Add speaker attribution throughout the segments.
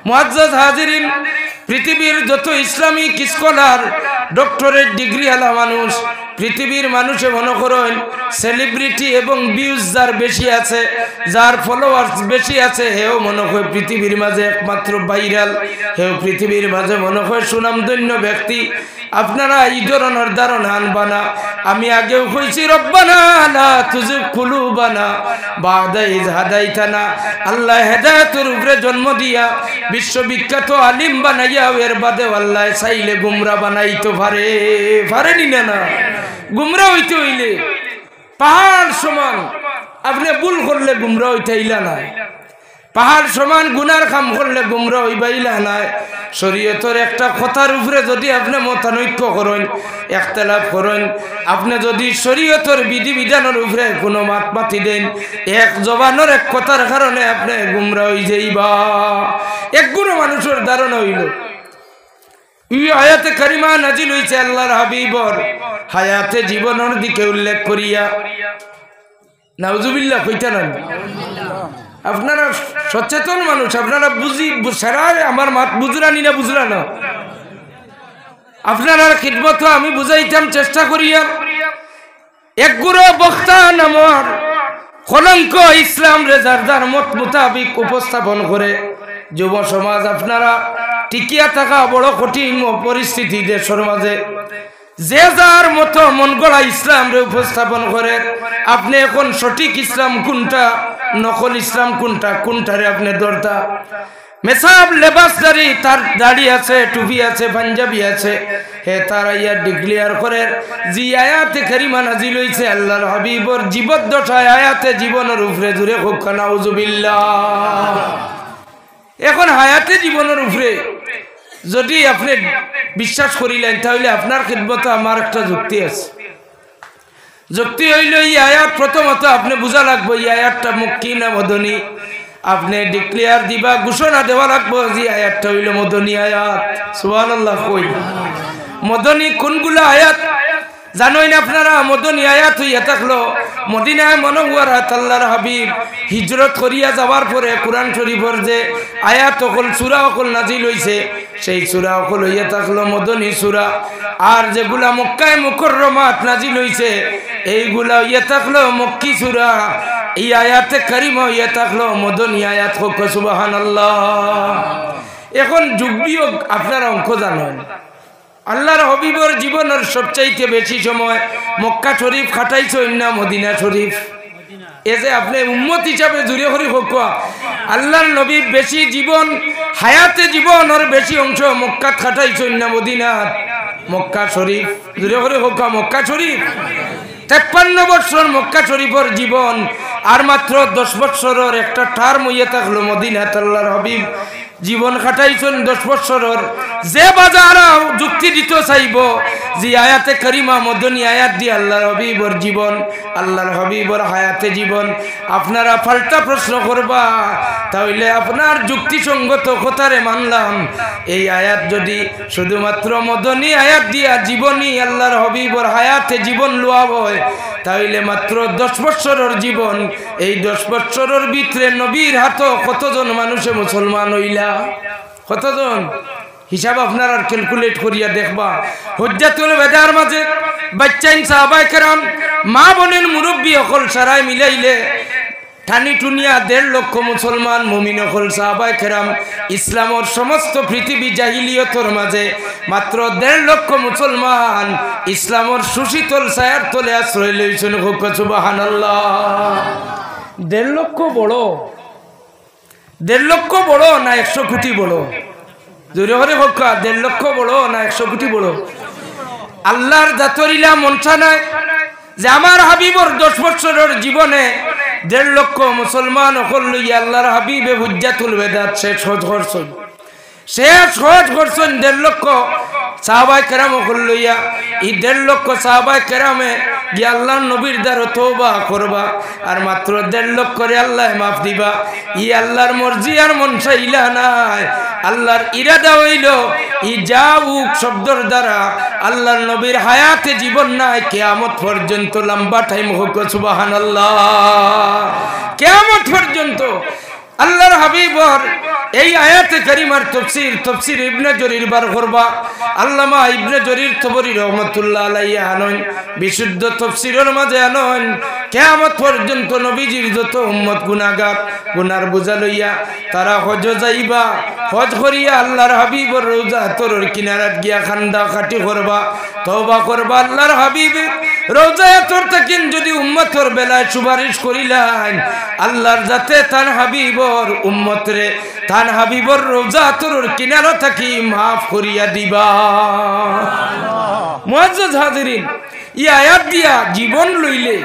Speaker 1: মুআজ্জাজ হাজিরিন, পৃথিবীর যত ইসলামিক স্কলার ডক্টরেট ডিগ্রি আলা মানুষ, পৃথিবীর মানুষে মনে করেন সেলিব্রিটি এবং ভিউজ যার বেশি আছে, যার ফলোয়ার্স বেশি আছে, হেও মনে হয় পৃথিবীর মাঝে একমাত্র ভাইরাল, হেও পৃথিবীর মাঝে মনে হয় সুনামধন্য ব্যক্তি। আপনারা এই ধরনের ধারণা আনবা না। আমি আগেও কইছি, রব্বানা লা তুযিগ কুলুবানা বা'দা ইয হাদাইতানা। আল্লাহ হেদায়েতের উপরে জন্ম দিয়া বিশ্ববিখ্যাত আলিম বানাইয়া এর বাদে আল্লাহ চাইলে গুমরা বানাইতে পারেনি না। গুমরা হইতে হইলে পাহাড় সমান, আপনি ভুল করলে গুমরা হইতে হইলা না। পাহাড় সমান গুনার কাম করলে গুমরা হইবাইলা নাই। শরীয়তের একটা কথার উপরে যদি আপনি মতানৈক্য করেন, ইখতিলাফ করেন, আপনি যদি শরীয়তের বিধিবিধানের উপরে কোনো মাত মাতি দেন, এক জবানের এক কথার কারণে আপনি গুমরা হই যাইবা। একগুলো মানুষের ধারণা হইল এই আয়াতে কারিমা নাজিল হইছে আল্লাহর হাবিবর হায়াতে জীবনের দিকে উল্লেখ করিয়া। নাউজুবিল্লাহ কইতা না। আপনারা সচেতন মানুষ, আপনারা বুঝি সারা আমার মাত বুঝরানি না বুঝরানো, আপনারা খিদমত আমি বুঝাইতাম চেষ্টা করিয়া। এক গুরু বক্তা নামর কলঙ্ক ইসলাম রেজারদার মত মোতাবিক উপস্থাপন করে যুব সমাজ আপনারা টিকিয়া থাকা বড় কঠিন পরিস্থিতি দেশের মাঝে। যে যার মতো মন গড়া ইসলাম রে উপস্থাপন করে। আপনি এখন সঠিক ইসলাম কোনটা, নকল ইসলাম কোনটা, কোনটারে আপনি ধরতা। মেসাব লেবাসদারি, তার দাড়ি আছে, টুপি আছে, পাঞ্জাবি আছে, হে তারা ইয়া ডিক্লেয়ার করে জি আয়াতে কারিমা নাজিল হইছে আল্লাহর হাবিবর জীবদ্দশায় আয়াতে জীবনের উপরে জুড়ে হোক নাউজুবিল্লাহ। এখন হায়াতে জীবনের উপরে যদি আপনি বিশ্বাস করিলেন, তাহলে আপনার খিদমতে আমার একটা যুক্তি আছে। যুক্তি হইল এই আয়াত প্রথমত আপনি বুঝা লাগবে এই আয়াতটা মক্কি না মদনী। আপনি ডিক্লেয়ার দিবা, ঘোষণা দেওয়া লাগবে যে আয়াতটা হইল মদনী আয়াত। সুবহানাল্লাহ। কই মদনী কোনগুলো আয়াত জানোই না আপনারা? মদনী আয়াত হইয়া থাকলো মদিনায় মুনাওয়ারাত আল্লাহর হাবিব হিজরত করিয়া যাওয়ার পরে কুরআন শরীফের যে আয়াত অকল সূরা অকল নাজিল হইছে, সেই সূরা অকল হইয়া থাকলো মদনী সূরা। আর যেগুলা মক্কায় মুকাররমাত নাজিল হইছে এইগুলা হইয়া থাকলো মক্কি সূরা। এই আয়াতে কারিমা হইয়া থাকলো মদনী আয়াত। হোক সুবহানাল্লাহ। এখন যুগ বিয়োগ আপনারা অঙ্ক জানেন। আল্লাহর হাবিবের জীবনের সবচাইতে বেশি সময় মক্কা শরীফ খাটাইছেন না মদিনা শরীফ? এ যে আপনি উম্মত হিসাবে জুড়ে করি হোক, আল্লাহর নবী বেশি জীবন হায়াতে জীবনের বেশি অংশ মক্কাত খাটাইছেন না মদিনাত? মক্কা শরীফ জুড়ে করি হোক। মক্কা শরীফ 53 বছর মক্কা শরীফের জীবন, আর মাত্র 10 বছরের একটা টার্ম হইয়া থাকলো মদিনাত আল্লাহর হাবিব জীবন খাটাইছেন 10 বছরের। যে বাজারা যুক্তি দিতে চাইব যে আয়াতে কারিমা মদনী আয়াত দিয়ে আল্লাহর হাবিবর জীবন, আল্লাহর হাবিবর হায়াতে জীবন, আপনারা পাল্টা প্রশ্ন করবা, তাহলে আপনার যুক্তিসঙ্গত কথারে মানলাম। এই আয়াত যদি শুধুমাত্র মদনী আয়াত দিয়া জীবনী আল্লাহর হাবিবর হায়াতে জীবন লওয়া হয়, তাহলে মাত্র 10 বছরের জীবন। এই 10 বছরের ভিতরে নবীর হাতে কতজন মানুষে মুসলমান হইলা? কতজন? হিসাব আপনারা ক্যালকুলেট করিয়া দেখবা। হুজ্জাতুল ওয়াদার মাঝে বাচ্চাইন সাহাবায়ে কেরাম, মা বোনের মুরব্বী অকল সারাই মিলাইলে টানি টুনিয়া 1.5 লক্ষ মুসলমান মুমিন অকল সাহাবায়ে কেরাম। ইসলামের সমস্ত পৃথিবী জাহিলিয়তের মাঝে মাত্র 1.5 লক্ষ মুসলমান ইসলামের সুশীতল ছায়ার তলে আশ্রয় লইছেন। হোক সুবহানাল্লাহ। 1.5 লক্ষ বড়? 1.5 লক্ষ বড় না 100 কোটি বড়? জোরে হরে হোক। 1.5 লক্ষ বড় না 100 কোটি বড়? আল্লাহর জাতরিলা মনসা নাই যে আমার হাবিবর 10 বছরের জীবনে 1.5 লক্ষ মুসলমান অকল লইয়া আল্লাহর হাবিবে হুজ্জাতুল ওয়াদাত শেষ হজ করছেন। 1.5 লক্ষ সাহাবায়ে কেরাম অকল লইয়া। এই 1.5 লক্ষ সাহাবায়ে কেরামে গিয়ে আল্লাহর নবীর দ্বারা তওবা করবা, আর মাত্র 1.5 লক্ষ করে আল্লাহ মাফ দিবা। ই আল্লাহর মর্জি আর মনসা ইলা নাই। আল্লাহর ইরাদা হইল ই যাউক শব্দর দ্বারা আল্লাহর নবীর হায়াতে জীবন নাই, কিয়ামত পর্যন্ত লম্বা টাইম হোক। সুবহানাল্লাহ। কিয়ামত পর্যন্ত আল্লাহর হাবিবর এই আয়াতে কারিমার তফসির ইবনে জরির বার করবা আল্লামা ইবনে জরির তবরি রহমাতুল্লাহ আলাইহি আনন বিশুদ্ধ তফসিরের মাঝে আনন কিয়ামত পর্যন্ত নবীজির যত উম্মত গুনাহগার গুনার বোঝা লইয়া তারা হজ যাইবা হজ করিয়া আল্লাহর হাবিবর রওজা তরর কিনারাত গিয়া খান্দা খাটি করবা তওবা করবা আল্লাহর হাবিব রওজা তর তাকিন যদি উম্মতর বেলায় সুপারিশ করিলেন আল্লাহর যাতে তার হাবিবর উম্মতরে তার হাবিবর রওজা তরর কিনারা থাকি মাফ করিয়া দিবা মুআজ্জাজ হাজিরিন এই আয়াত দিয়া জীবন লইলে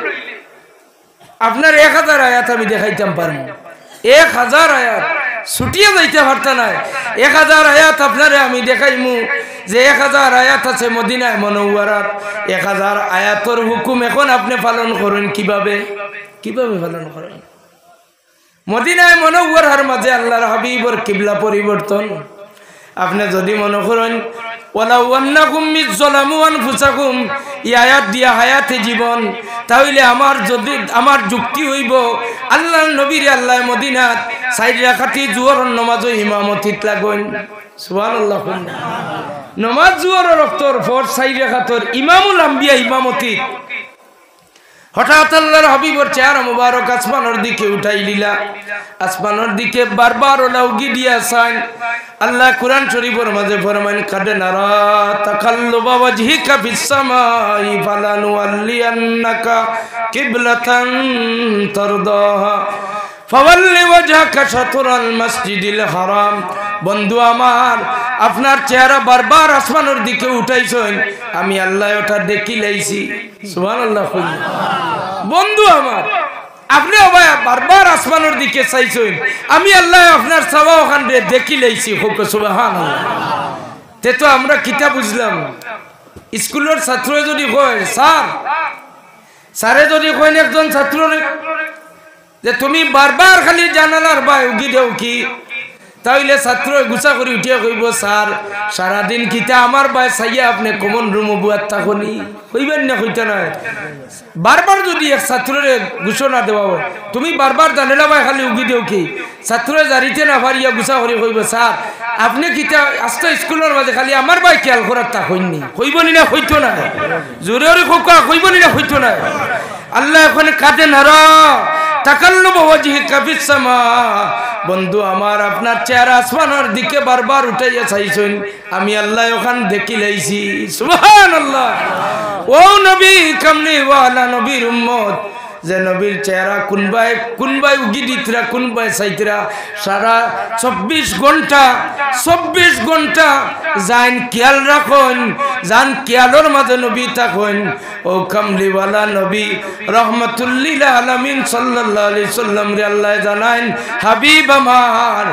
Speaker 1: আপনার 1000 আয়াত আমি দেখাইতাম পারবো 1000 আয়াত ছুটিয়ে যাইতে পারতা না 1000 আয়াত আপনারে আমি দেখাইমু যে 1000 আয়াত আছে মদিনায় মুনাওয়ারাত 1000 আয়াতের হুকুম এখন আপনি পালন করেন কিভাবে পালন করেন মদিনায় মুনাওয়ারার মাঝে আল্লাহর হাবিবর কিবলা পরিবর্তন আপনি যদি মনে করেন ওয়ালাউ আন্নাকুম মিযলামু আনফুসাকুম এই আয়াত দিয়া হায়াতে জীবন তাহলে আমার যুক্তি হইব আল্লাহর নবীর আল্লাহ মদিনাত 4 রাকাতি জোহরের নামাজও ইমামতিত লাগেন সুবহানাল্লাহ নামাজ জোহরের রক্তর পর 4 রাকাতর ইমামুল আম্বিয়া ইমামতিত হঠাৎ আল্লাহর হাবিবর চেহারা মুবারক আসমানের দিকে উঠাই দিলা আসমানের দিকে বারবার ওলাউগি দিয়াছেন আল্লাহ কুরআন শরীফের মাঝে ফরমান কাদ নারা তাকাল্লুবা ওয়াজহিকা ফিস সামাই ফালানুওয়াল্লিয়ান্নাকা কিবলাতান তারদাহা ফাওয়াল্লি ওয়াজহাকা শাতরাল মাসজিদিল হারাম বন্ধু আমার আপনার চেহারা বারবার আসমানের দিকে উঠাইছেন আমি আল্লাহ ওটা দেখি লাইছি সুবহানাল্লাহ বন্ধু আমার আপনি বারবার আসমানের দিকে চাইছেন আমি আল্লাহ আপনার চাওয়া ওখানে দেখি লাইছি হোক সুবহানাল্লাহ তে তো আমরা কিতা বুঝলাম স্কুলের ছাত্র যদি কয় স্যারে যদি কয় একজন ছাত্ররে যে তুমি বারবার খালি জানালার বাই উগি দেও কি তাইলে ছাত্র গুছা করে উঠিয়া কইব স্যার সারাদিন কিতা আমার বাই চাইয়া আপনি কমন রুম বুয়াত থাকুনি কইবেন না কইতে নয় বারবার যদি এক ছাত্ররে ঘোষণা দেওয়া হয় তুমি বারবার জানালা বাই খালি উগি দেও কি ছাত্রে জারিতে না পারিয়া গুছা করে কইব স্যার আপনি কিতা আস্তে স্কুলের মাঝে খালি আমার বাই খেয়াল করার তা হইনি কইবনি না হইতো না জোরে জোরে কোকা কইবনি না হইতো না আল্লাহ এখন কাঁদে নারা তাকাল্লুবু ওয়াজহিকা ফিস সামা বন্ধু আমার আপনার চেহারা আসমানের দিকে বারবার উঠাইয়া চাইছেন আমি আল্লাহ ওখান দেখি লাইছি সুবহানাল্লাহ ও নবী কামলি ওয়ালা নবীর উম্মত যে নবীর চেহারা কোনবাই উগি দিতরা কোনবাই চাইতরা সারা 24 ঘন্টা জান খেয়াল রাখুন জান খেয়ালের মাঝে নবী থাকুন ও কামলিওয়ালা নবী রহমাতুল্লিল আলামিন সাল্লাল্লাহু আলাইহি সাল্লাম রে আল্লাহ জানান হাবিব আমার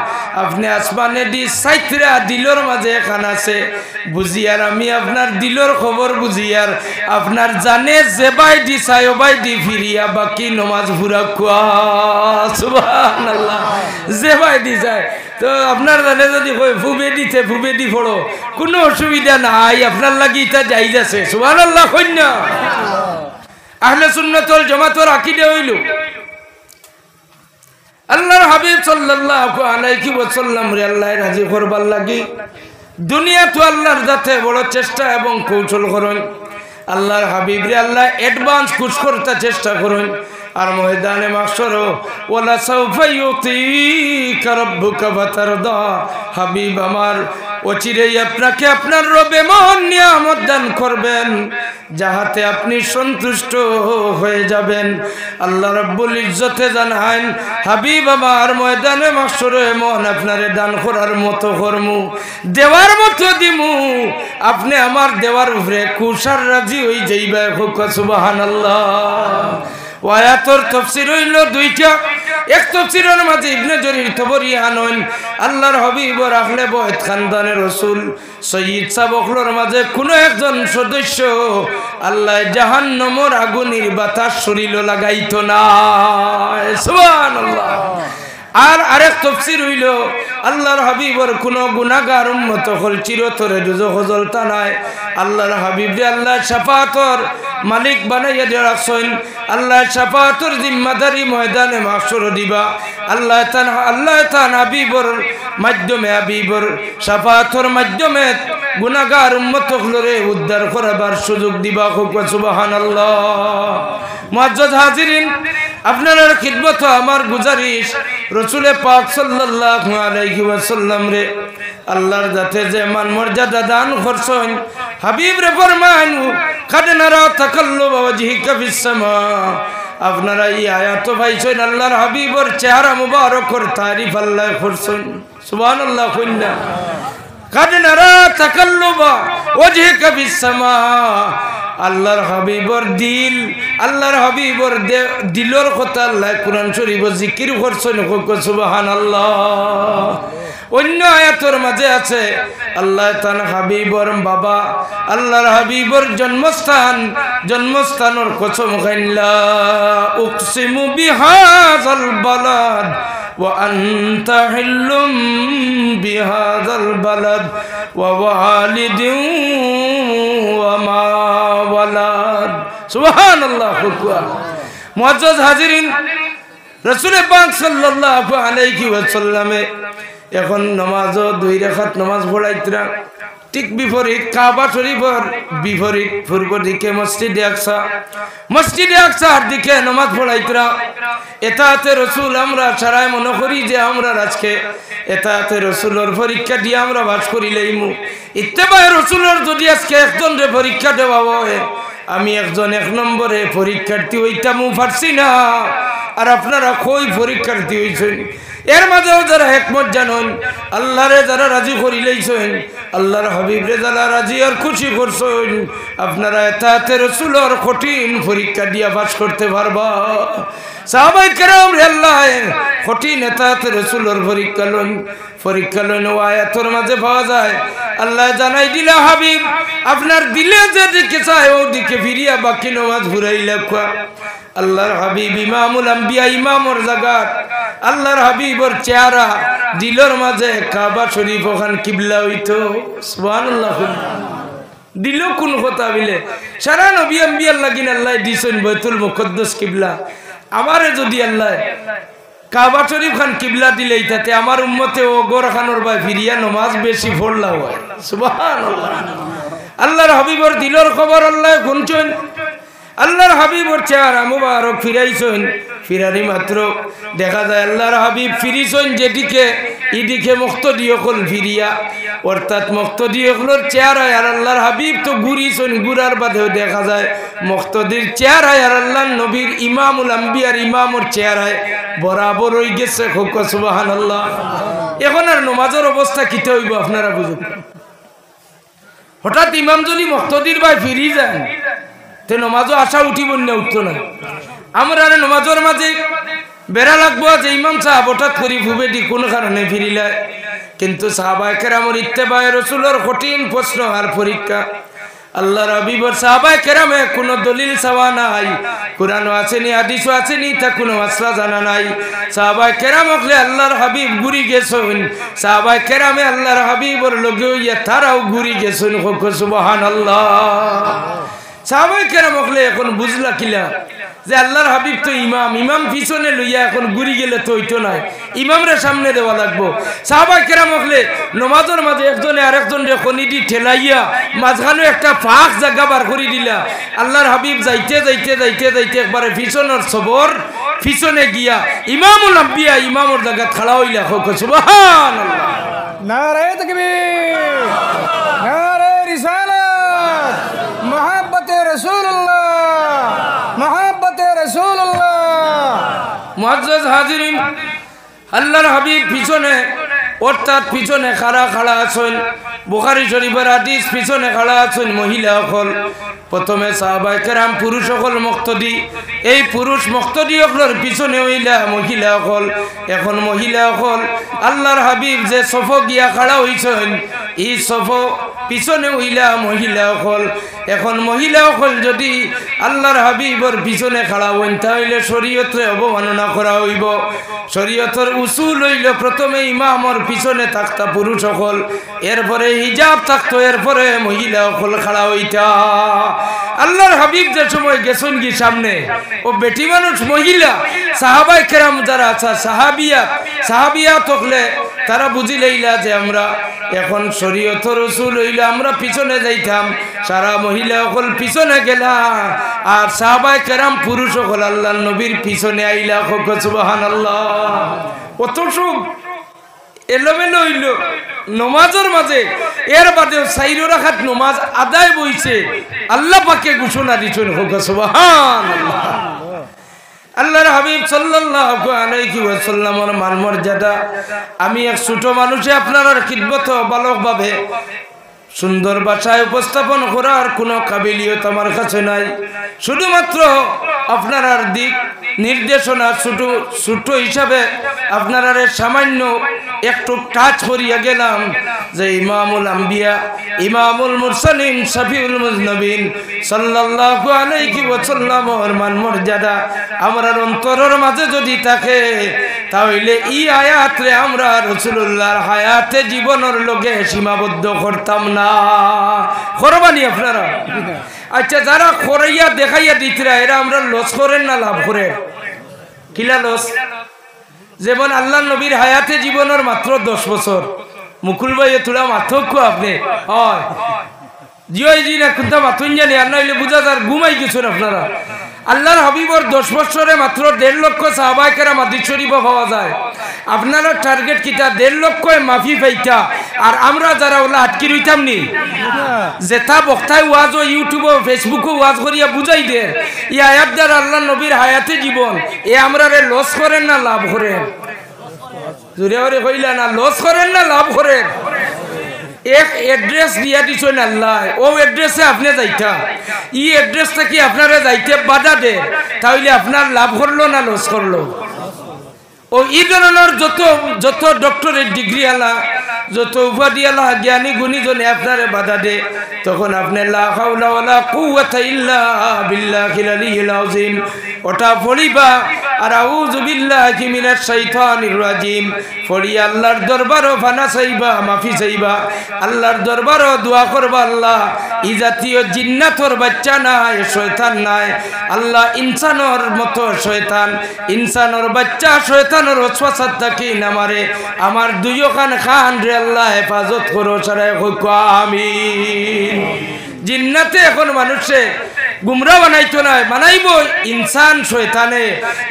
Speaker 1: আপনি আসমানে দি চাইতরা দিলর মাঝে এখান আছে বুঝিয়ার আমি আপনার দিলর খবর বুঝিয়ার আপনার জানে জেবাই দি সাইবাই দি ফিরিয়া বাকি নামাজ পুরা কুয়া সুবহানাল্লাহ জেবাই দি যায় তো আপনার জানে যদি কই ফুবে দি পড়ো কোনো অসুবিধা নাই আপনার লাগি এটা জায়েজ আছে সুবহানাল্লাহ কইনা আহলে সুন্নাত ওয়াল জামাতের আকীদা হইল আল্লাহর হাবিব সাল্লাল্লাহু আলাইহি ওয়াসাল্লাম রে আল্লাহ রাজি করবার লাগি দুনিয়া তো আল্লাহর যাতে বড় চেষ্টা এবং কৌশল করেন আল্লাহর হাবিব রে আল্লাহ অ্যাডভান্স কুছ করতে চেষ্টা করেন আর ময়দানে মাহশর ওয়ালা সাউফা ইউতিকা রাব্বুকা ফাতারদা হাবিব আমার অচিরেই আপনাকে আপনার রবে মহান নিয়ামত দান করবেন যাহাতে আপনি সন্তুষ্ট হয়ে যাবেন আল্লাহ রাব্বুল ইজ্জতে জানান হাবিব আমার ময়দানে মাহশরে এমন আপনারে দান করার মতো করমু দেওয়ার মতো দিমু আপনি আমার দেওয়ার উপরে কুশার রাজি হই যাইবা সুবহানাল্লাহ আয়াতের তাফসীর হইল দুইটা এক তাফসীরের মাঝে ইবনে জরির তবরি আনন আল্লাহর হাবিব রাখলে বয়ত খানদানের রাসূল সৈয়দ সাবকলর মাঝে কোন একজন সদস্য আল্লাহ জাহান্নামের আগুনের বাতাস শরীরে লাগাইতো না সুবহানাল্লাহ আর আরেক তাফসীর হইল আল্লাহর হাবিবর কোন গুনাহগার উম্মত হল চিরতরে দুজখ জ্বলতা নাই আল্লাহর হাবিব যে আল্লাহ শাফাআতর মালিক বানাইয়া দিয়া রাখছেন আল্লাহ শাফাআতর জিম্মাদারি ময়দানে মাহশর দিবা আল্লাহ তাআলা হাবিবর মাধ্যমে হাবিবর শাফাআতর মাধ্যমে গুনাহগার উম্মত হলরে উদ্ধার করার সুযোগ দিবা সুবহানাল্লাহ মুআজ্জাজ হাজিরিন আপনার খিদমত আমার গুজারিশ রাসূল পাক সাল্লাল্লাহু আলাইহি ওয়াসাল্লাম রে আল্লাহর জাতে যে মান মর্যাদা দান করছেন হাবিব রে ফরমান কাদ নারা তাকাল্লুব ওয়াজহিকা ফিস সামা আপনারা এই আয়াত পাইছেন আল্লাহর হাবিবর চেহারা মুবারকর তারিফ আল্লাহ করছেন সুবহানাল্লাহ কইনা কাদ নারা তাকাল্লুব ওয়াজহিকা ফিস সামা আল্লাহর হাবিবর দিল আল্লাহর হাবিবর দিলর কথা আল্লাহ কুরআন শরীফ জিকির করছেন সুবহানাল্লাহ অন্য আয়াতের মাঝে আছে আল্লাহ তাআলা হাবিবর বাবা আল্লাহর হাবিবর জন্মস্থানের কসম খাইলা উকসিমু বিহাযাল বালাদ ওয়া আনতা হিল্লুম বিহাযাল বালাদ ওয়া ওয়ালিদিন ওয়া মা ওয়ালাদ সুবহানাল্লাহ মুআজ্জাজ হাজিরিন রাসূল পাক সাল্লাল্লাহু আলাইহি ওয়াসাল্লামে এখন নামাজ দুই রাকাত নামাজ পড়াইতরা ঠিক বিপরীত কাবা শরীফের বিপরীত পূর্ব দিকে মসজিদে আকসার দিকে নামাজ পড়াইতরা এতাতে রাসূল আমরা সারাই মনে করি যে আমরা আজকে এতাতে রাসূলের পরীক্ষা দিয়ে আমরা বাস করিলাইমু ইত্তেবায়ে রাসূলের যদি আজকে একজনের পরীক্ষা দেওয়া হয় আমি একজন এক নম্বরে পরীক্ষার্থী হইতামু পারছি না আর আপনারা কই পরীক্ষার্থী হইছেন এর মাঝেও যারা একমত জানেন আল্লাহরে যারা রাজি করিলাইছেন আল্লাহর হাবিবরে যারা রাজি আর খুশি করছেন আপনারা এতাতে রাসূলের কঠিন পরীক্ষা দিয়া পাস করতে পারবা সাহাবায়ে কেরাম রে আল্লাহ কঠিন এতাতে রাসূলের পরীক্ষা লন আয়াতের মাঝে পাওয়া যায় আল্লাহ জানাই দিলা হাবিব আপনার দিলে যে দিকে চায় ও দিকে ফিরিয়া বাকি নামাজ ঘুরাইলা আল্লাহর হাবিব ইমামুল আম্বিয়া ইমামর জাগাত আল্লাহর হাবিবর চেহারা দিলর মাঝে কাবা শরীফ ওখান কিবলা হইতো সুবহানাল্লাহ দিল কোন কথা বিলে সারা নবী আম্বিয়ার লাগিন আল্লাহ দিছেন বাইতুল মুকদ্দাস কিবলা আমারে যদি আল্লাহ কাবা শরীফ খান কিবলা দিলে তাতে আমার উম্মতে ও গোরখানোর ভাই ফিরিয়া নামাজ বেশি পড়লা হয় সুবহানাল্লাহ আল্লাহর হাবিবর দিলর খবর আল্লাহ শুনছেন আল্লাহর হাবিবর চেহারা মুবারক ফিরাইছেন ফিরারি মাত্র দেখা যায় আল্লাহর হাবিব ফিরিছেন যেদিকে এদিকে মুক্তদি হল ফিরিয়া অর্থাৎ মুক্তদি হলোর চেহারায় আর আল্লাহর হাবিব তো ঘুরিছেন ঘুরার বাদেও দেখা যায় মুক্তদির চেহারায় আর আল্লাহর নবীর ইমামুল আম্বিয়ার ইমামর চেহারায় বরাবর হয়ে গেছে সুবহানাল্লাহ এখন আর নামাজের অবস্থা কিতে হইব আপনারা বুঝুন হঠাৎ ইমাম যদি মুক্তদির ভাই ফিরি যান তে নামাজও আশা উঠিব না উঠতো না আমরা নামাজের মাঝে বেড়া লাগবো যে ইমাম সাহেব হঠাৎ করি ভুবেটি কোন কারণে ফিরিলায় কিন্তু সাহাবায়ে কেরামের ইত্তেবায়ে রাসূলের কঠিন প্রশ্ন আর পরীক্ষা আল্লাহর হাবিবর সাহাবায়ে কেরামে কোনো দলিল চাওয়া নাই কুরআনও আসেনি হাদিসও আসেনি তা কোনো মাসলা জানা নাই সাহাবায়ে কেরাম হলে আল্লাহর হাবিব ঘুরি গেছেন সাহাবায়ে কেরামে আল্লাহর হাবিবর লগে হইয়া তারাও ঘুরি গেছেন সুবহানাল্লাহ সাহাবায়ে কেরাম হলে এখন বুঝলা কিলা যে আল্লাহর হাবিব তো ইমাম পিছনে লইয়া এখন ঘুরি গেলে তো হইতো না ইমামরে সামনে দেওয়া লাগবো সাহাবায়ে কেরাম হলে নামাজের মাঝে একজনে আরেকজনের কনিটি ঠেলাইয়া মাঝখানে একটা ফাঁক জায়গা বার করে দিলা আল্লাহর হাবিব যাইতে একবারে পিছনের সবর পিছনে গিয়া ইমামুল আম্বিয়া ইমামর জায়গা খাড়া হইলা সুবহানাল্লাহ
Speaker 2: নারে তাকবীর নারে রিসালাত মুহাব্বতে রাসূলুল্লাহ মুহাব্বতে রাসূলুল্লাহ
Speaker 1: মুআজ্জাজ হাজিরিন আল্লাহর হাবিব পিছনে অর্থাৎ পিছনে খাড়া আছেন বুখারী শরীফের হাদিস পিছনে খাড়া আছেন মহিলা সকল প্রথমে সাহাবায়ে কেরাম পুরুষ সকল মুক্তদি এই পুরুষ মুক্তদি সকলের পিছনে হইলা মহিলা সকল এখন মহিলা সকল আল্লাহর হাবিব যে সফ গিয়া খাড়া হইছেন এই সফ পিছনে হইলা মহিলা সকল এখন মহিলা সকল যদি আল্লাহর হাবিবর পিছনে খাড়া হইন তাহলে শরীয়তরে অবমাননা করা হইব। শরীয়তের উসুল হইল প্রথমে ইমামর পিছনে থাকতা পুরুষ সকল, এরপরে হিজাব থাকতো, এরপরে মহিলা সকল খাড়া হইতা। আল্লাহর হাবিব যে সময় গেছেন কি সামনে, ও বেটি মানুষ মহিলা সাহাবাই কেরাম যারা আছে সাহাবিয়া থাকলে তারা বুঝি লইলা যে আমরা এখন শরীয়তের উসুল হইলে আমরা পিছনে যাইতাম, সারা মহিলা সকল পিছনে গেলা আর সাহাবাই কেরাম পুরুষ সকল আল্লাহর নবীর পিছনে আইলা। সুবহানাল্লাহ। কত সুখ এলোমেলো হইল নমাজের মাঝে, এর বাদেও চাইরো রাখাত নমাজ আদায় বইছে, আল্লাহ পাকে ঘোষণা দিচ্ছেন। সুবহানাল্লাহ। আল্লাহর হাবিব সাল্লাল্লাহু আলাইহি ওয়াসাল্লামের মান মর্যাদা আমি এক ছোট মানুষে আপনার খিদমত বালকভাবে সুন্দর ভাষায় উপস্থাপন করার কোনো কাবিলিয়ত আমার কাছে নাই। শুধুমাত্র আপনার দিক নির্দেশনা ছোট হিসাবে আপনারা সামান্য একটু টাচ করিয়া গেলাম যে ইমামুল আম্বিয়া ইমামুল মুরসালিন শফিউল মুজনবিন সাল্লাল্লাহু আলাইহি ওয়াসাল্লামের মান মর্যাদা আমরার অন্তরের মাঝে যদি থাকে তাহলে এই আয়াতরে আমরা রাসূলুল্লাহর হায়াতে জীবনের লগে সীমাবদ্ধ করতাম না। করবানি আপনারা? আচ্ছা, যারা করাইয়া দেখাইয়া দিতরা এরা আমরা লস করেন না লাভ করে? কিলা লস? যেমন আল্লাহ নবীর হায়াতে জীবনের মাত্র 10 বছর। মুকুল ভাই তোলা মাথক্য আপনি হয় জিও জি না কোনটা মাথুন জানি আর নাইলে বুঝা যার ঘুমাই গেছেন আপনারা। আল্লাহর হাবিবর 10 বছরে মাত্র 1.5 লক্ষ সাহাবায়ে কেরাম হাদিস শরীফ পাওয়া যায়। আপনারা টার্গেট কিটা 1.5 লক্ষ মাফি পাইতা, আর আমরা যারা ওলা আটকি রইতাম নি যেটা বক্তায় ওয়াজ ও ইউটিউব ও ফেসবুকে ওয়াজ করিয়া বুঝাই দে ই আয়াত দ্বারা আল্লাহ নবীর হায়াতে জীবন এ আমরা রে লস করেন না লাভ করেন? জুড়ে ওরে কইলা না লস করেন না লাভ করেন? এক এড্রেস দিয়া দিছেন আল্লাহ, ও এড্রেসে আপনি যাইতা, ই এড্রেসটা কি আপনারা যাইতে বাধা দে, তাহলে আপনার লাভ করলো না লস করলো? ও এই ধরনের যত ডক্টরের ডিগ্রি আলা যত উপাধি আলা জ্ঞানী গুণীজনে আপনারে বাধা দে, তখন আপনি লা হাওলা ওয়ালা কুওয়াতা ইল্লা বিল্লাহিল আলিয়্যিল আযীম ওটা পড়িবা আর আউযু বিল্লাহি মিনাশ শাইতানির রাজিম পড়িয়া আল্লাহর দরবারও ফানা চাইবা, মাফি চাইবা, আল্লাহর দরবারও দোয়া করবা। আল্লাহ ই জাতীয় জিন্নাতর বাচ্চা নাই, শয়তান নাই, আল্লাহ ইনসানর মতো শয়তান, ইনসানর বাচ্চা শয়তানের ওয়াসওয়াসা থাকি না মারে, আমার দুইও খান রে আল্লাহ হেফাজত করো সারা হোক আমিন। জিন্নাতে এখন মানুষে গুমরা বানাইতো না, বানাইব ইনসান শয়তানে।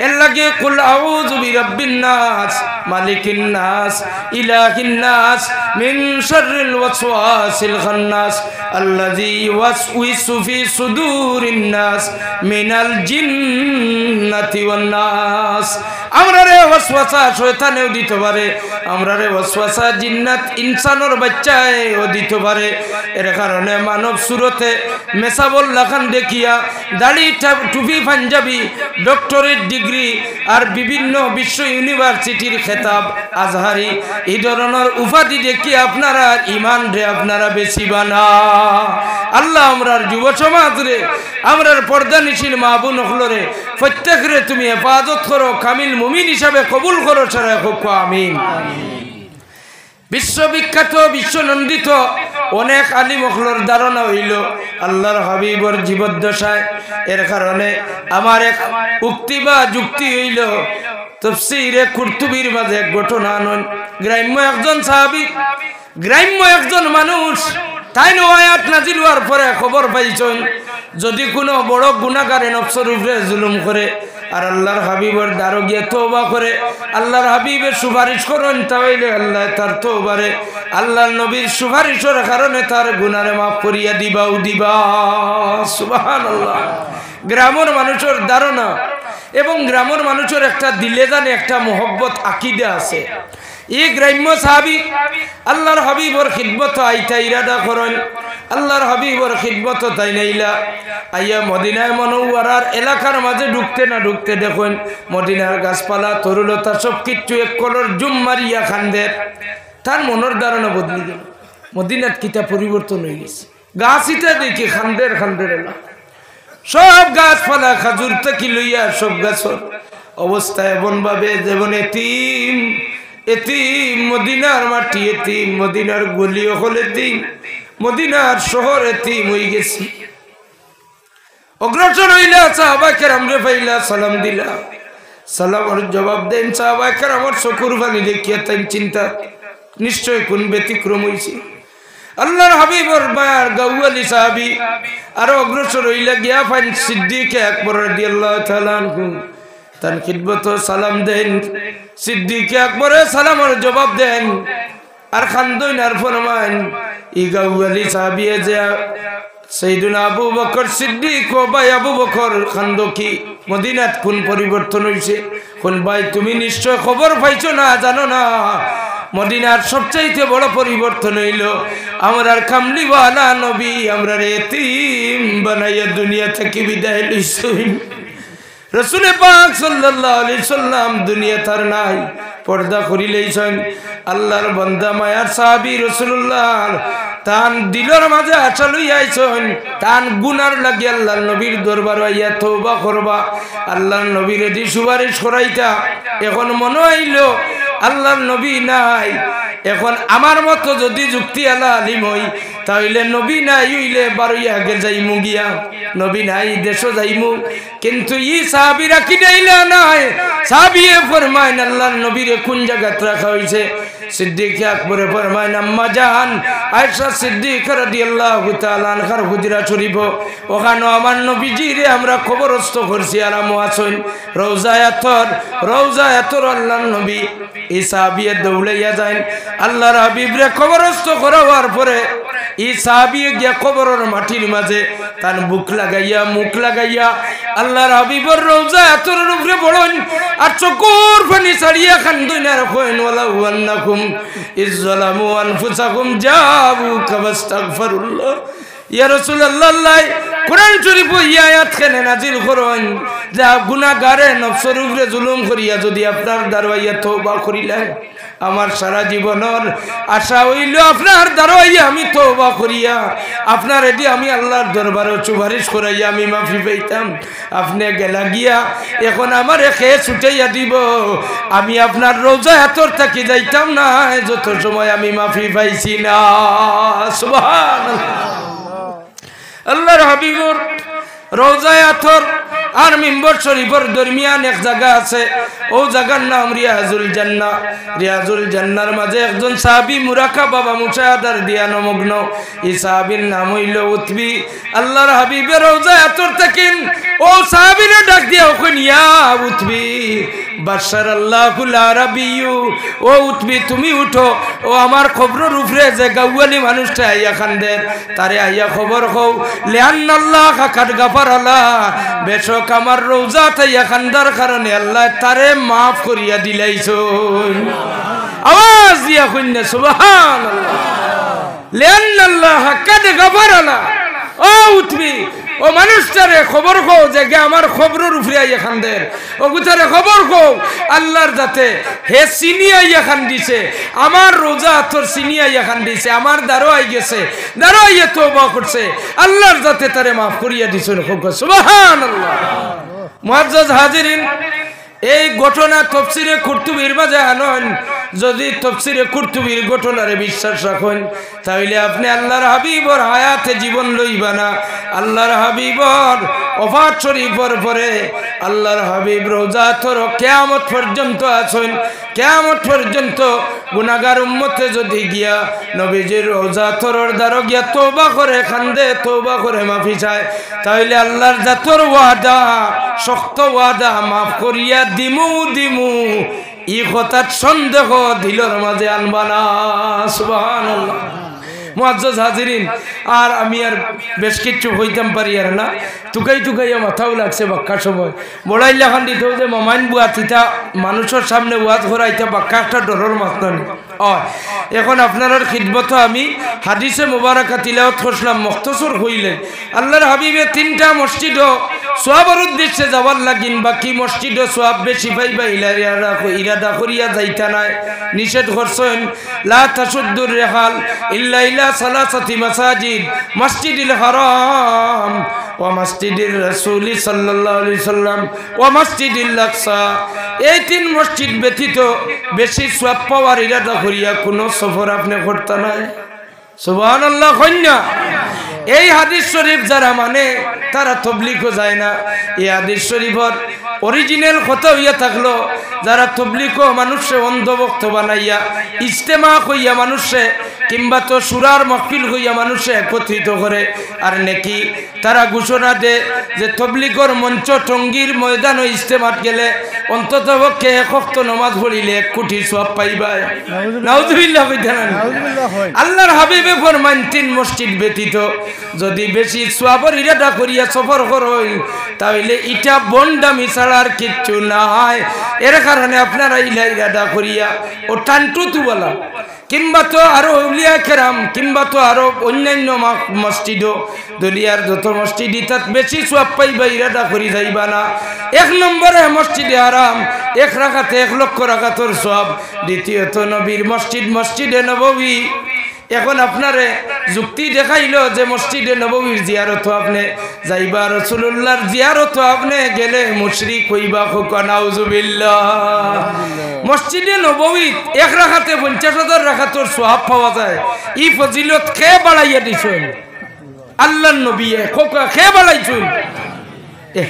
Speaker 1: এর লাগে কুল আউযু বিরাব্বিন নাস মালিকিন নাস ইলাহিন নাস মিন শাররিল ওয়াসওয়াসিল খান্নাস আল্লাযী ইউওয়াসউইসু ফি সুদুরিন নাস মিনাল জিন্নাতি ওয়ান নাস। আমরা রে ওয়াসওয়াসা শয়তানেও দিতে পারে, আমরা রে ওয়াসওয়াসা জিন্নাত ইনসানের বাচ্চায়ও দিতে পারে। এর কারণে মানব সুরতে মেসাবল লাখান দেখিয়া দাড়ি টুপি পাঞ্জাবি ডক্টরেট ডিগ্রি আর বিভিন্ন বিশ্ব ইউনিভার্সিটির খেতাব আজহারি এই ধরনের উপাধি দেখি আপনারা ইমান রে আপনারা বেশি বানা। আল্লাহ আমরার যুব সমাজ রে আমরার পর্দানিশীল মা বোন হলরে প্রত্যেক রে তুমি হেফাজত করো, কামিল মুমিন হিসাবে কবুল করো সারা হোক আমিন। বিশ্ববিখ্যাত বিশ্বনন্দিত অনেক আলিম হলর ধারণা হইল আল্লাহর হাবিবর জীবদ্দশায়। এর কারণে আমার এক উক্তি বা যুক্তি হইল তাফসীরে কুরতুবীর মাঝে এক ঘটনা নন। গ্রাম্য একজন সাহাবী, গ্রাম্য একজন মানুষ, তাই আয়াত নাজিল হওয়ার পরে খবর পাইছেন যদি কোনো বড় গুনাহগারে নফসের উপরে জুলুম করে আর আল্লাহর হাবিবের দ্বারে গিয়ে তওবা করে আল্লাহর হাবিবের সুপারিশ করেন, তাহলে আল্লাহ তার তওবারে আল্লাহর নবীর সুপারিশের কারণে তার গুনারে মাফ করিয়া দিবা। সুবহানাল্লাহ। গ্রামের মানুষের ধারণা এবং গ্রামের মানুষের একটা দিলে জানে একটা মোহব্বত আকিদা আছে। এই গ্রাম্য সাহাবী আল্লাহর হাবিবর খিদমত আইতা ইরাদা করেন, আল্লাহর হাবিবর খিদমত তাই নাইলা আইয়া মদিনায় মুনাওয়ারার এলাকার মাঝে ঢুকতে না ঢুকতে দেখেন মদিনার গাছপালা তরুলতা সব কিচ্ছু এক কলর জুম মারিয়া খান্দের। তার মনের ধারণা বদলে গেল, মদিনাত কিতা পরিবর্তন হয়ে গেছে। গাছিটা দেখি খান্দের এলা সব গাছপালা খাজুর থেকে লইয়া সব গাছর অবস্থা এমন ভাবে যেমন এতিম এতিম, মদিনার মাটি এতিম, মদিনার গলি হল এতিম, মদিনার শহর এতিম হয়ে গেছি। অগ্রসর হইলা সাহাবায়ে কেরামরে পাইলা, সালাম দিলা, সালামের জবাব দেন। সাহাবায়ে কেরামের চকুর পানি দেখিয়া তাই চিন্তা নিশ্চয় কোন ব্যতিক্রম হইছে। আল্লাহর হাবিবর মায়ার গাওয়ালি সাহাবী আরো অগ্রসর হইলা গিয়া ফাইন সিদ্দিক আকবর রাদিয়াল্লাহু তাআলা আনহু তার খিদমত সালাম দেন। সিদ্দিক আকবরে সালামের জবাব দেন আর খান্দইন আর ফরমান ই গাওয়ালি সাহাবী যে সাইয়েদুনা আবু বকর সিদ্দিক ও ভাই আবু বকর খান্দকি মদিনাত কোন পরিবর্তন হইছে? কোন ভাই তুমি নিশ্চয় খবর পাইছো না, জানো না মদিনার সবচাইতে বড় পরিবর্তন হইল আমরার কামলিওয়ালা নবী আমরার এতিম বানাইয়া দুনিয়া থেকে বিদায় লইছেন। রাসূল পাক সাল্লাল্লাহু আলাইহি সাল্লাম দুনিয়া তার নাই, পর্দা করিলেইছেন। আল্লাহর বান্দা মায়ার সাহাবী রাসূলুল্লাহ তান দিলর মাঝে আশা লইয়া আইছেন, তান গুনার লাগি আল্লাহর নবীর দরবার আইয়া তওবা করবা, আল্লাহর নবীর এদি সুপারিশ করাইতা। এখন মনে হইল আল্লাহর নবী নাই, এখন আমার মতো যদি যুক্তি আলা আলিম হই তাহলে নবী নাই হইলে বারোই আগে যাইমু গিয়া, নবী নাই দেশও যাইমু। কিন্তু ই সাহাবীরা কি ডাইলা নাই, সাহাবীয়ে ফরমায় আল্লাহর নবীরে কোন জায়গাত রাখা হইছে? সিদ্দিক আকবরে ফরমায় আম্মা জান আয়েশা সিদ্দিকা রাদিয়াল্লাহু তাআলা আনহার হুজরা শরীফ, ওখানে আমার নবীজিরে আমরা কবরস্থ করছি আরাম আছেন রওজা আতর আল্লাহর নবী। এই সাহাবীয়ে দৌড়াইয়া যায় আল্লাহর হাবিবরে কবরস্থ করার পরে এই সাহাবীয়ে গিয়া কবরের মাটির মাঝে তার মুখ লাগাইয়া আল্লাহর হাবিবর রওজা আতরের উপরে পড়েন আর চোখের পানি ছাড়িয়া কান্দইন আর কইন ওয়ালা ওয়ান্নাকুম ইজ্জালামু আনফুসাকুম জাবুকা ওয়াস্তাগফিরুল্লাহ। ইয়া রাসূলুল্লাহ কোরআন শরীফ এই আয়াত কেন নাজিল করেন যা গুনাহগারে নফসের উপরে জুলুম করিয়া যদি আপনার দরবাইয়া তওবা করিলেন, আমার সারা জীবনের আশা হইল আপনার দরবাইয়া আমি তওবা করিয়া আপনার এটি আমি আল্লাহর দরবারে সুপারিশ করাইয়া আমি মাফি পাইতাম। আপনি গেলা গিয়া এখন আমার খেয়ে ছুটাইয়া দিব, আমি আপনার রওজা আতর থাকি যাইতাম না যত সময় আমি মাফি পাইছি না। সুবহানাল্লাহ। আল্লাহর হাবিবর রওজা আতর আর মিম্বর শরীফের দরমিয়ান এক জায়গা আছে, ও জায়গার নাম রিয়াজুল জান্নাহ। রিয়াজুল জান্নাহর মাঝে একজন সাহাবী মুরাকা বাবা মুশাহাদার দিয়া নমগ্ন। এই সাহাবীর নাম হইল উতবি। আল্লাহর হাবিবের রওজা আতর থাকেন ও সাহাবীরে ডাক দিয়া ওখান ইয়া উতবি বাশার আল্লাহুল আরাবিয়্যু, ও উতবি তুমি উঠো, ও আমার খবরের উপরে যে গাওয়ালি মানুষটা আইয়া খান্দের তারে আইয়া খবর হও লিআন্নাল্লাহ কাদ গাফারাল্লাহ, বেশক আমার রওজা তাইয়া খান্দার কারণে আল্লাহ তারে মাফ করিয়া দিলাইছেন। আওয়াজ দিয়া কইনা সুবহানাল্লাহ। লিআন্নাল্লাহ কাদ গাফারাল্লাহ, ও উতবি ও মানুষটারে খবর কো যে আমার খবরের উপরে আইয়া খান্দের, ও গুতারে খবর কো আল্লাহর যাতে হে সিনিয়া ইয়া খান দিছে, আমার রোজা তোর সিনিয়া ইয়া খান দিছে, আমার দারো আই গেছে, দারো আইয়া তওবা করছে, আল্লাহর যাতে তারে মাফ করিয়া দিছেন। সুবহানাল্লাহ। মুআজ্জাজ হাজিরিন, এই ঘটনা তাফসীরে কুরতুবীর মাঝে আনন। যদি তাফসীরে কুরতুবীর ঘটনারে বিশ্বাস রাখেন তাহলে আপনি আল্লাহর হাবিবর হায়াতে জীবন লইবা না। আল্লাহর হাবিবর ওফাত শরীফের পরে আল্লাহর হাবিব রওজা আতর কিয়ামত পর্যন্ত আছেন। কিয়ামত পর্যন্ত গুনাহগার উম্মতে যদি গিয়া নবীজির রওজা আতরের দ্বারা গিয়া তওবা করে খান্দে, তওবা করে মাফি চায়, তাহলে আল্লাহর জাতর ওয়াদা শক্ত ওয়াদা মাফ করিয়া দিমু ই কথার সন্দেহ দিলর মাঝে আনবা না। সুবহানাল্লাহ। মুআজ্জাজ হাজিরিন, আর আমি আর বেশ কিছু হইতাম পারি আর না, টুকাইয়া মাথাও লাগছে বাক্কার সময় বড়াই লেখান দিত যে মামাইন বুয়া তিতা মানুষের সামনে ওয়াজ করাইতে বাক্কা একটা ডরের মাত্রা নেই। এখন আপনার খিদমত আমি হাদিসে মুবারাকা তিলাওয়াত করলাম, মুখতসর হইলেন। আল্লাহর হাবিবে 3টা মসজিদ সোয়াবের উদ্দেশ্যে যাওয়ার লাগিন বাকি মসজিদে সোয়াব বেশি পাইবা ইরাদা করিয়া যাইতা নাই নিষেধ করছেন লা তাসুদ্দুর রিহাল ইল্লা ইলা সালাসাতি মাসাজিদ মসজিদুল হারাম ওয়া মসজিদুর রাসূল সাল্লাল্লাহু আলাইহি সাল্লাম ওয়া মসজিদুল আকসা এই তিন মসজিদ ব্যতীত বেশি সোয়াব পাওয়ার ইরাদা করিয়া কোনো সফর আপনি করতে নাই সুবহানাল্লাহ কন্যা এই হাদিস শরীফ যারা মানে তারা তবলিগও যায় না এই হাদিস শরীফের অরিজিনাল কথা হইয়া থাকলো যারা তবলিগও মানুষে অন্ধভক্ত বানাইয়া ইজতেমা হইয়া মানুষে কিংবা তো সুরার মাহফিল হইয়া মানুষে একত্রিত করে আর নাকি তারা ঘোষণা দে যে তবলিগর মঞ্চ টঙ্গীর ময়দান ও ইজতেমাত গেলে অন্তত পক্ষে এক ওয়াক্ত নামাজ পড়িলে 1 কোটি সওয়াব পাইবা নাউজুবিল্লাহ কইতানা আল্লাহর হাবিবে ফরমান তিন মসজিদ ব্যতীত যদি বেশি সওয়াবের ইরাদা করিয়া সফর করই তাহলে এটা বন্ডামি ছাড়া আর কিচ্ছু নাই এর কারণে আপনারা ইরাদা করিয়া ও টানটুতু বলা কিংবা তো আরো আউলিয়া কেরাম কিংবা তো আরো অন্যান্য মসজিদও দুনিয়ার যত মসজিদই তাত বেশি সওয়াব পাইবা ইরাদা করি যাইবা না 1 নম্বরে মসজিদে হারাম 1 রাকাতে 1 লক্ষ রাকাতের সওয়াব দ্বিতীয়ত নবীর মসজিদ মসজিদে নববী এখন আপনারে যুক্তি দেখাইলো যে মসজিদে নববীর জিয়ারত আপনি যাইবা রাসূলুল্লাহর জিয়ারত আপনি গেলে মুশরিক হইবা খুকা নাউজুবিল্লাহ মসজিদে নববী 1 রাকাতে 50,000 রাকাতের সওয়াব পাওয়া যায় এই ফজিলত কে বাড়াইয়া দিছেন আল্লাহর নবী খুকা কে বাড়াইছেন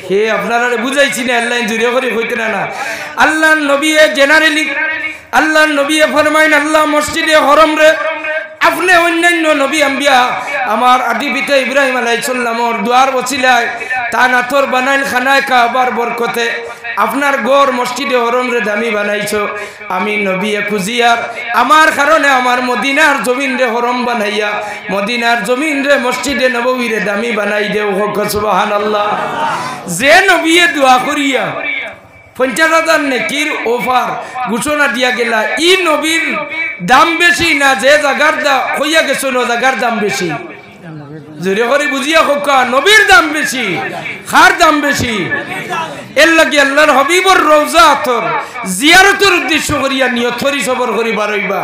Speaker 1: হে আপনারা বুঝাইছি না আল্লাহ জুড়ে করে কইতে না আল্লাহর নবী জেনারেলি আল্লাহর নবী ফরমাইন আল্লাহ মসজিদে হরম রে আপনি অন্যান্য নবী আম্বিয়া আমার আদি পিতা ইব্রাহিম আলাইহিস সালামের দুয়ার ওসিলায় তানাতর বানাইল খানায় কাবার বরকতে আপনার গড় মসজিদে হরম রে দামি বানাইছো আমি নবী খুজিয়ার আমার কারণে আমার মদিনার জমিন রে হরম বানাইয়া মদিনার জমিন রে মসজিদে নববী রে দামি বানাই দেও হোক সুবহানাল্লাহ যে নবী দোয়া করিয়া 50,000 নেকির অফার ঘোষণা দিয়া গেলা ই নবীর দাম বেশি না যে জায়গার দা কইয়া গেছো না জায়গার দাম বেশি জোরে করে বুঝিয়া হোকা নবীর দাম বেশি খার দাম বেশি এর লাগি আল্লাহর হাবিবর রওজা আতর জিয়ারতের উদ্দেশ্য করিয়া নিয়ত করি সবর করি বারইবা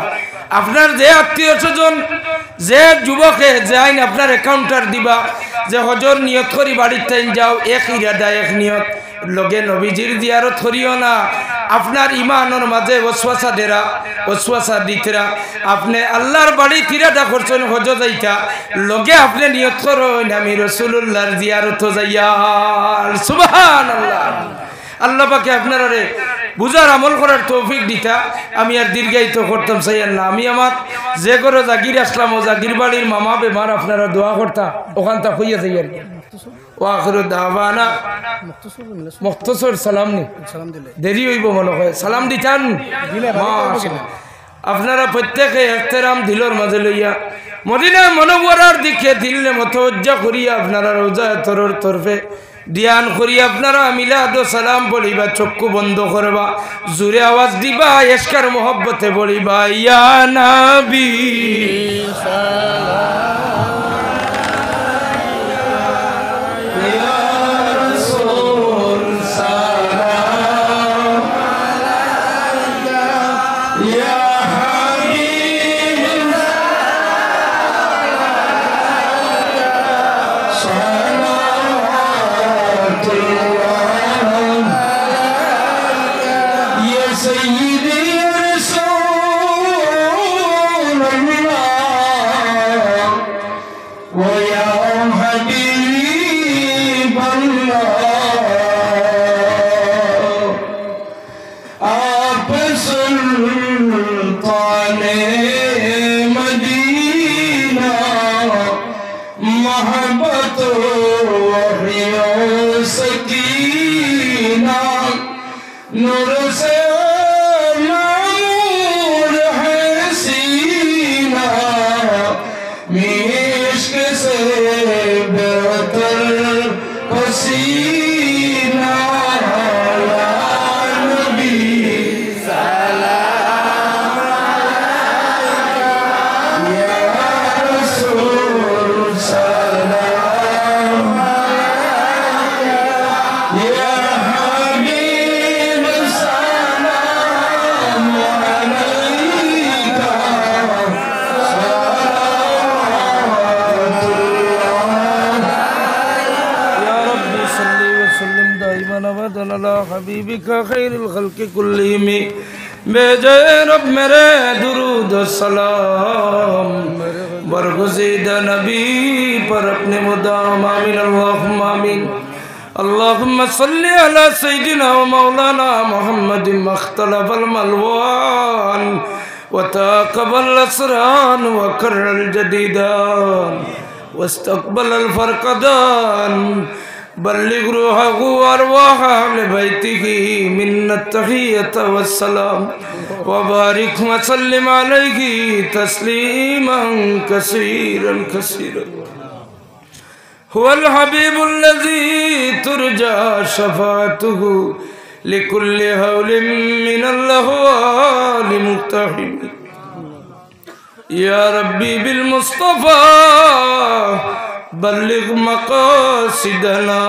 Speaker 1: আপনার যে আত্মীয় স্বজন যে যুবকে যে আইন আপনার অ্যাকাউন্টার দিবা যে হজর নিয়ত করি বাড়ির টাইম যাও এক ইরাদা এক নিয়ত লগে নবীজির জিয়ারত করিও না আপনার ইমানের মাঝে ওয়াসওয়াসা দেরা ওয়াসওয়াসা দিতরা আপনি আল্লাহর বাড়ি তিরাদা করছেন হজ যাইতা লগে আপনি নিয়ত করুন আমি রাসূলুল্লাহর জিয়ারত যাইয়া সুবহানাল্লাহ আল্লাহ পাকে আপনারা রে বুঝার আমল করার তৌফিক দিতা আমি আর দীর্ঘায়িত করতাম চাইয়ার না আমি আমার যে করে জাগির আসলাম ও জাগির বাড়ির মামা বেমার আপনারা দোয়া করতা ওখান তা হইয়া যাই আর কি ওয়াখিরু দাওয়ানা মুখতাসর সালাম নি দেরি হইব মনে হয় সালাম দিতান আপনারা প্রত্যেকে ইহতিরাম দিলর মাঝে লইয়া মদিনা মুনাওয়ারার দিকে দিলে মতওয়াজ্জা করিয়া আপনারা রওজা তরর তরফে ধ্যান করি আপনারা মিলাদ ও সালাম বলিবা চক্ষু বন্ধ করবা জোরে আওয়াজ দিবা ইশকার মোহব্বতে বলিবা ইয়া নবী حبيبك خير الخلق كلهم بجائے رب میرے درود و سلام برگزیدہ نبی پر اپنے مدام آمین اللہم آمین اللهم صل على سيدنا ومولانا محمد مختلف الملوان وتاقب الأسران وكر الجديدان واستقبل الفرقدان بلغ روحه وأرواح أهل بيته منا التحية والسلام وبارك وسلم عليه تسليما كثيرا كثيرا هو الحبيب الذي ترجى شفاعته لكل هول من الأهوال مقتحم يا ربي بالمصطفى بلغ مقاصدنا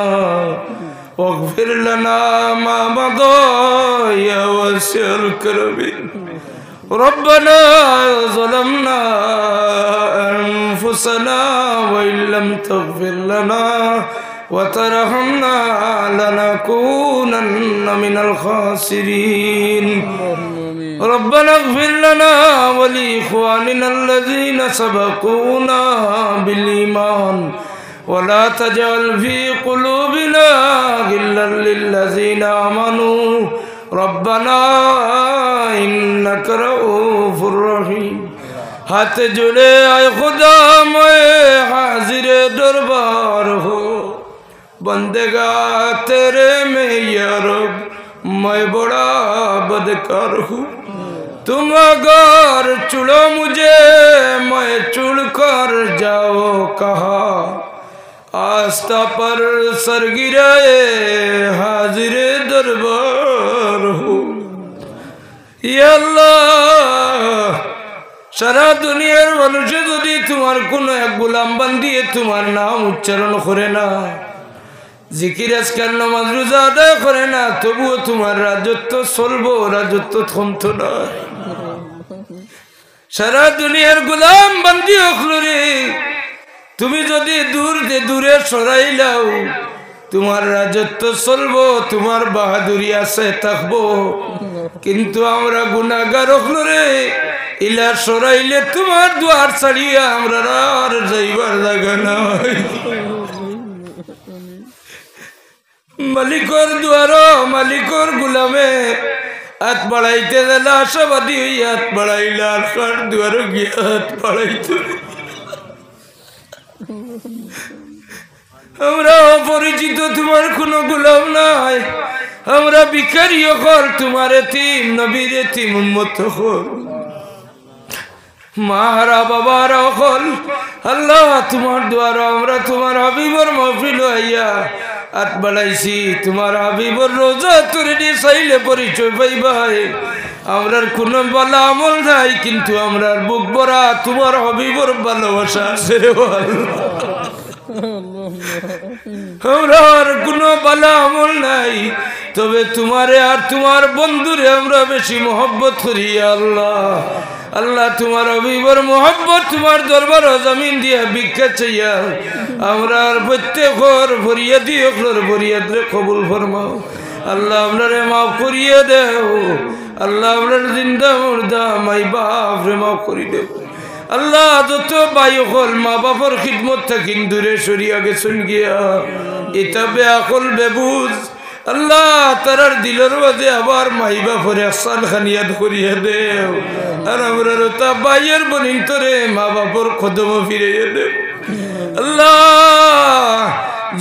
Speaker 1: واغفر لنا ما مضى يا واسع الكرم ربنا ظلمنا أنفسنا وإن لم تغفر لنا وترحمنا لنكونن من الخاسرين ربنا اغفر لنا ولإخواننا الذين سبقونا بالإيمان ولا تجعل في قلوبنا غلا للذين آمنوا ربنا إنك رؤوف رحيم हाथ जुड़े आए खुदा मैं हाजिर दरबार हो बंदेगा तेरे में या रब मैं बड़ा बदकार हूँ तुम अगर चुड़ो मुझे मैं चुड़ कर जाओ कहा आस्था पर सर गिराए हाजिर दरबार हो या अल्लाह সারা দুনিয়ার মানুষ যদি তোমার কোনো এক গোলাম বান্দিয়ে তোমার নাম উচ্চারণ করে না জিকির আজকার নামাজ রোজা আদায় করে না তবুও তোমার রাজত্ব চলবো রাজত্ব থমতো না সারা দুনিয়ার গোলাম বান্দি হকলরে তুমি যদি দূরে সরাইলাও তোমার রাজত্ব চলবো তোমার বাহাদুরি আছে থাকবো কিন্তু আমরা গুনাহগার হকলরে ইলা সরাইলে তোমার দুয়ার ছাড়িয়া আমরা আর যাইবার জায়গা নাই মালিকর দুয়ার মালিকর গুলামে হাত বাড়াইতে গেলে আশাবাদী হইয়া হাত বাড়াইলে আর কার দুয়ার গিয়ে হাত বাড়াইতে আমরা অপরিচিত তোমার কোনো গোলাম নাই আমরা ভিখারি হল তোমার এতিম নবীর এতিম উম্মত হল মারা বাবারা হল আল্লাহ তোমার দ্বারা আমরা তোমার হাবিবর মাহফিল আইয়া হাত বাড়াইছি তোমার হাবিবর রোজা তুরে চাইলে পরিচয় পাইবাই আমরার কোন বালা আমল নাই কিন্তু আমরার বুক ভরা তোমার হাবিবর ভালোবাসা আছে আমরার কোন বালা আমল নাই তবে তোমারে আর তোমার বন্ধুরে আমরা বেশি মহব্বত করি আল্লাহ আল্লাহ তোমার হাবিবর মহব্বত তোমার দরবার জমিন দিয়া ভিক্ষা চাইয়া আমরা প্রত্যেকর ফরিয়াদ দিওর ফরিয়াদ রে কবুল ফরমাও আল্লাহ আপনারে মাফ করিয়ে দেও আল্লাহ আপনার জিন্দা মুর্দা মাই বাপ রে মাফ করি দেও আল্লাহ যত ভাই হল মা বাপর খিদমত থাকিন দূরে সরিয়া গেছেন গিয়া এটা বেআকল বেবুজ আল্লাহ তারার দিলের মাঝে আবার মাই বাপরে আসান খানিয়াত করিয়া দেও আর আমরা তা ভাইয়ের বনিন তোরে মা বাপর কদম ফিরিয়ে দেও আল্লাহ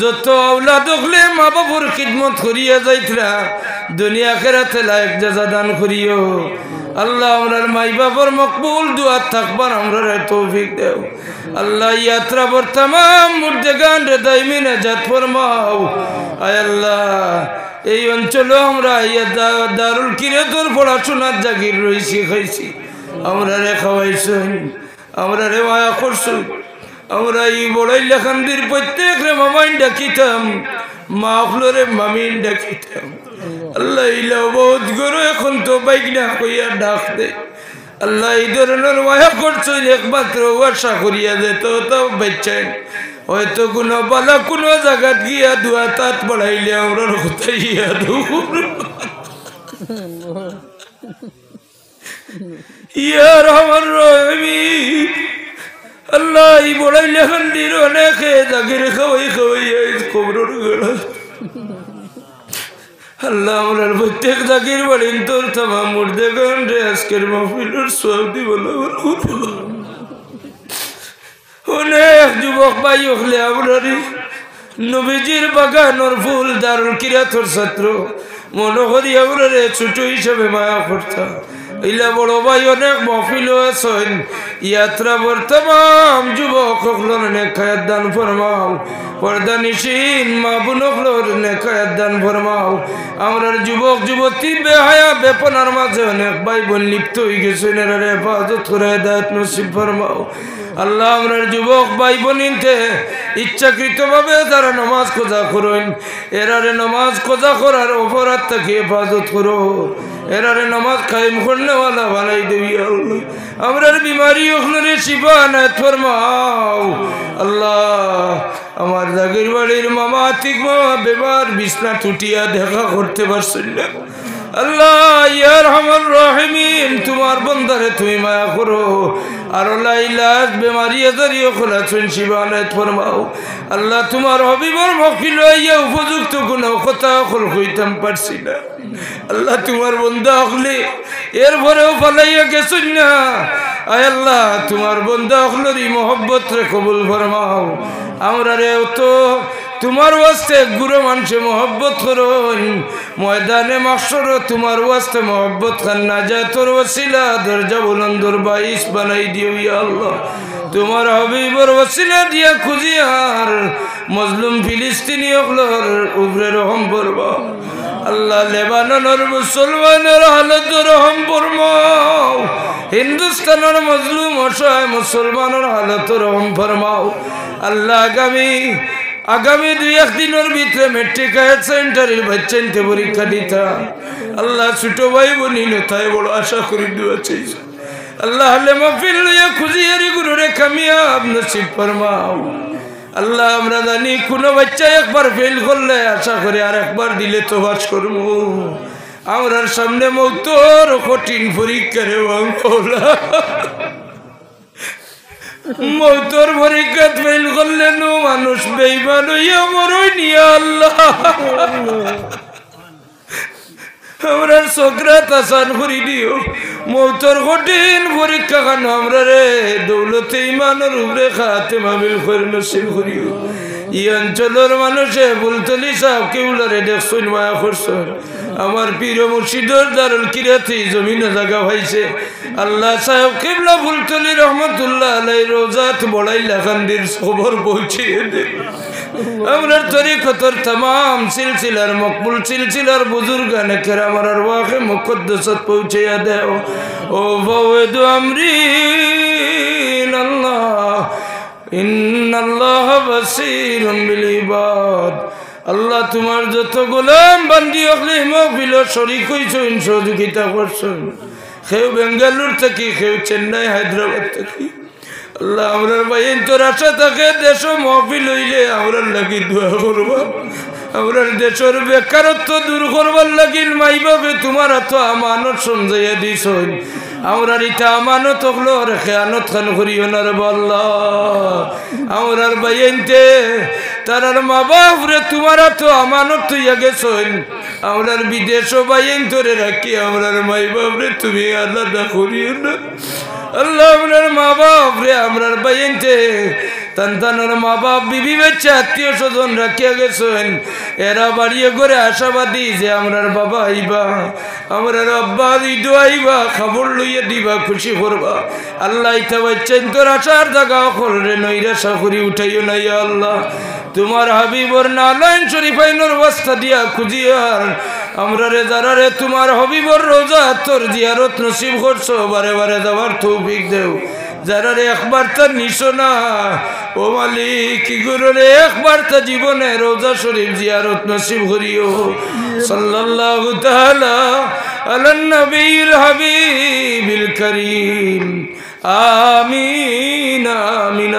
Speaker 1: যত আওলাদ হলে মা বাপর খিদমত করিয়া যাইতরা দুনিয়া আখিরাতে লায়েক জাযা দান করিও আল্লাহ আমরার মাই বাবার মকবুল দুয়া থাকবার আমরার তৌফিক দেও আল্লাহ ইয়াত্রা বর तमाम মুর্দেগান রে দাইমি নাজাত ফরমাও আয় আল্লাহ এই অঞ্চলে আমরা দারুল কিরাতর পড়াশোনার জাগির রইছি খাইছি আমরা রে খাওয়াইছেন আমরা রে মায়া করছো আমরা এই বড়াই লেখানদের প্রত্যেক রে মামাইন ডাকিতাম মা হলরে মামিন ডাকিতাম আল্লাহ ইলা বহুত গরো এখন তো বাইক না কইয়া ডাক দে আল্লাহ এই ধরনের মায়া করছো একমাত্র আশা করিয়া যেত তো বেচেন হয়তো কোনো বালা কোনো জায়গা গিয়া দুয়া তাত বাড়াইলে আমরা কোথায় ইয়া রহমান রহিম আল্লাহ এই বড়াই লেখান্ডির অনেকে জাগির খাওয়াই কবরের গেলা আল্লাহ আমরার প্রত্যেক জাগির বাড়িন তোর তামা মুর্দে গান রে আজকের মাহফিলের সব দিব অনেক যুবক ভাই হলে আমরারি নবীজির বাগানোর ফুল দারুল কিরাতর ছাত্র মনে করি আমরারে ছোট হিসাবে মায়া করতাম ইলা বড় ভাই অনেক মহফিল আছেন ইয়াত্রা বর্তমান যুবক হকলর নেখায়াত দান ফরমাও পর্দা নিশিন মা বোন হকলর নেখায়াত দান ফরমাও আমরার যুবক যুবতী বেহায়া বেপনার মাঝে অনেক ভাই বোন লিপ্ত হয়ে গেছেন এরা হেফাজত করে হেদায়েত নসিব ফরমাও আল্লাহ আমরার যুবক ভাই বোনিনতে ইচ্ছাকৃতভাবে যারা নামাজ কোজা করেন এরারে নামাজ কোজা করার অপরাধ থেকে হেফাজত করো এরারে নামাজ কায়েম করনেওয়ালা বানাই দেবি আল্লাহ আমরার বিমারি ওখানে শিফা নাত ফরমাও আল্লাহ আমার জাগির বাড়ির মামা আতিক মামা বেমার বিছনা টুটিয়া দেখা করতে পারছেন না আল্লাহ ইয়া রহমান রহিম তোমার বন্দারে তুমি মায়া করো আর লাইলাজ বেমারি আজারিও খোলাছেন শিফা নাত ফরমাও আল্লাহ তোমার হবিবর মহফিল হইয়া উপযুক্ত কোনো কথা খোল হইতাম পারছি না আল্লাহ তোমার বন্দা হলে এরপরেও পালাইয়া গেছেন না আয় আল্লাহ তোমার বন্দা হলরি মোহব্বত রে কবুল ফরমাও আমরা রে তো তোমার ওয়াস্তে গুরু মানুষে মোহব্বত করুন ময়দানে মাহশর তোমার ওয়াস্তে মোহব্বত খান নাজাতর ওসিলা দরজা বুলন্দর বাইশ বানাই দিও ইয়া আল্লাহ তোমার হাবিবর ওসিলা দিয়া খুঁজিয়ার মজলুম ফিলিস্তিনি হলর উপরে রহম করবা আল্লাহ লেবাননের মুসলমানের হালত রহম ফরমাও হিন্দুস্তানের মজলুম অসহায় মুসলমানের হালত রহম ফরমাও আল্লাহ আগামী 2-1 দিনের ভিতরে মেট্রিক হায়ার সেন্টারের বাচ্চাইতে পরীক্ষা দিতা আল্লাহ ছোট ভাই বোনিন তাই বড় আশা করি দুয়া চাইছে আল্লাহ মাহফিল লইয়া খুঁজিয়ারি গুরুরে কামিয়াব নসিব ফরমাও আল্লাহ আমরা জানি কোনো বাচ্চা একবার ফেল করলে আশা করে আর একবার দিলে তো বাস করবো আমরার সামনে মৌতর কঠিন পরীক্ষা রে বাংলা মৌতর পরীক্ষা ফেল করলে নো মানুষ বেঈমান হইয়া মরই নিয়া আল্লাহ আমরার সকরাত আসান করি দিও মৌতর কঠিন পরীক্ষা খান আমরা রে দৌলতে ইমানের উপরে খাতে মামিল করে নসিব করিও এই অঞ্চলের মানুষে বুলতলি সাহেব কেউলারে দেখছেন মায়া করছেন আমার পীর মুর্শিদর দারুল কিরাতি জমিনে জায়গা পাইছে আল্লাহ সাহেব কিবলা বুলতলি রহমতুল্লাহ আলাই রোজাত বড়াই লাখান্দির খবর পৌঁছিয়ে দে আমরার তরিকতর तमाम সিলসিলার মকবুল সিলসিলার বুজুর্গানে কেরাম আর ওয়াকে মুকদ্দাসাত পৌঁছিয়ে দাও ও ফাওয়াদু আমরিন আল্লাহ ইন্নাল্লাহ বাসীরুম বিল ইবাদ আল্লাহ তোমার যত গোলাম বান্দি হলে মাহফিল শরীক হইছেন সহযোগিতা করছেন কেউ বেঙ্গালুর থেকে কেউ চেন্নাই হায়দ্রাবাদ থেকে আল্লাহ আমরার বাইন তোর আশা থাকে দেশ মাহফিল হইলে আমরার লাগি দোয়া করবা আমরার দেশের বেকারত্ব দূর করবার লাগিল মাই বাপে তোমার এত আমানত সমঝাইয়া দিছেন আমরার ইটা আমানত হলো আর খেয়ানত খান করিও না রে আল্লাহ আমরার বাইনতে তারার মা বাপ রে তোমার এত আমানত হইয়া গেছেন আমরার বিদেশ বাইন তোরে রাখি আমরার মাই বাপ রে তুমি আলাদা করিও না আল্লাহ আমরার মা বাপ রে আমরার বাইনতে তান্তানোর মা বাপ বিবি বাচ্চা আত্মীয় স্বজন রাখিয়া গেছেন এরা বাড়িয়ে করে আশাবাদী যে আমরার বাবা আইবা আমরার আব্বা ঈদ আইবা খবর লইয়া দিবা খুশি করবা আল্লাহ ইতা বাচ্চান তোর আশার জায়গা করলে নৈরাশা করি উঠাইও না ইয়া আল্লাহ তোমার হাবিবর নালাইন শরীফাইনের বস্তা দিয়া খুঁজিয়ার আমরা রে যারা রে তোমার হাবিবর রোজা তোর জিয়ারত নসিব করছো বারে বারে যাওয়ার তৌফিক দেও যারা রে একবার তার নিশো না ও মালিক কি গুরু রে একবার তা জীবনে রোজা শরীফ জিয়ারত নসিব করিও সাল্লাল্লাহু তাআলা আলান নবীল হাবিবিল করিম আমিন আমিন।